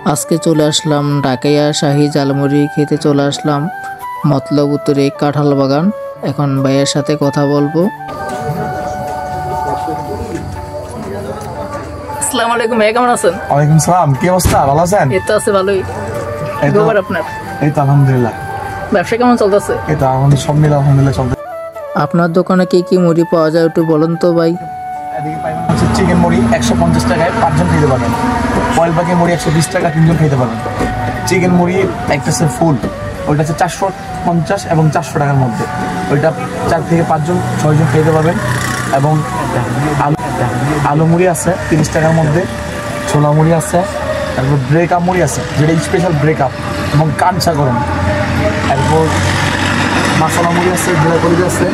আজকে চলে আসলাম ঢাকাইয়া শাহী ঝালমুড়ি খেতে চলে আসলাম মতলব উত্তরে কাঁঠাল বাগান। এখন ভাইয়ের সাথে কথা বলবো। আসসালামু আলাইকুম ভাই, কেমন আছেন? ওয়ালাইকুম সালাম, কি অবস্থা? ভালো আছেন? এই তো আছে ভালোই। এই তো খবর আপনার? এই তো আলহামদুলিল্লাহ। ব্যবসা কেমন চলতেছে? এই তো আমাদের সব মিলে আলহামদুলিল্লাহ চলছে। আপনার দোকানে কি কি মুড়ি পাওয়া যায় একটু বলুন তো ভাই। এদিকে পাইবেন হচ্ছে চিকেন মুড়ি 150 টাকায় 5 জন খেতে পারবেন। অয়েল পাখি মুড়ি 120 টাকা 3 জন খেতে পারবেন। চিকেন মুড়ি একটা আছে ফুল, ওইটা হচ্ছে 450 এবং 400 টাকার মধ্যে। ওইটা 4 থেকে 5 জন 6 জন খেতে পারবেন। এবং আলু মুড়ি আছে 30 টাকার মধ্যে। ছোলা মুড়ি আছে, তারপর ব্রেকআপ মুড়ি আছে যেটা স্পেশাল ব্রেকআপ এবং কাঞ্চা গরম। তারপর মশলা মুড়ি আছে, জিরা কলিজা আছে।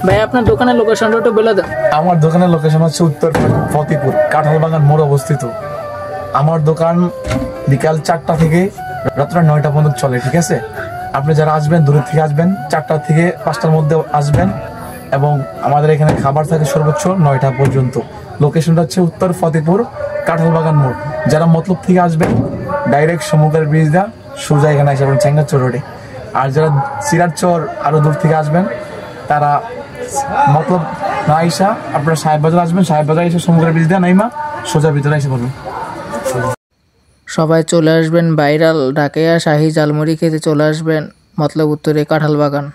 ভাই আপনার দোকানের লোকেশনটা একটু বলে দেন। আমার দোকানের লোকেশন হচ্ছে উত্তর ফতেপুর কাঁঠাল বাগান মোড় অবস্থিত। আমার দোকান বিকাল 4টা থেকে রাত্র 9টা পর্যন্ত চলে, ঠিক আছে? আপনি যারা আসবেন দূরের থেকে আসবেন, 4টা থেকে 5টার মধ্যে আসবেন। এবং আমাদের এখানে খাবার থাকে সর্বোচ্চ 9টা পর্যন্ত। লোকেশনটা হচ্ছে উত্তর ফতেপুর কাঁঠাল বাগান মোড়। যারা মতলব থেকে আসবেন ডাইরেক্ট সমুদ্রের ব্রিজ দা সোজা এখানে আসবেন চেঙ্গাচর রোডে। আর যারা সিরাজচর আরো দূর থেকে আসবেন তারা মতলব না আইসা আপনারা সাহেববাজার আসবেন, সাহেববাজার এসে সমুদ্রের ব্রিজ দিয়ে নাইমা সোজা ভিতরে এসে পড়বেন। সবাই চলে আসবেন ভাইরাল ঢাকাইয়া শাহী ঝালমুড়ি খেতে চলে আসবেন মতলব উত্তরে কাঁঠাল বাগান।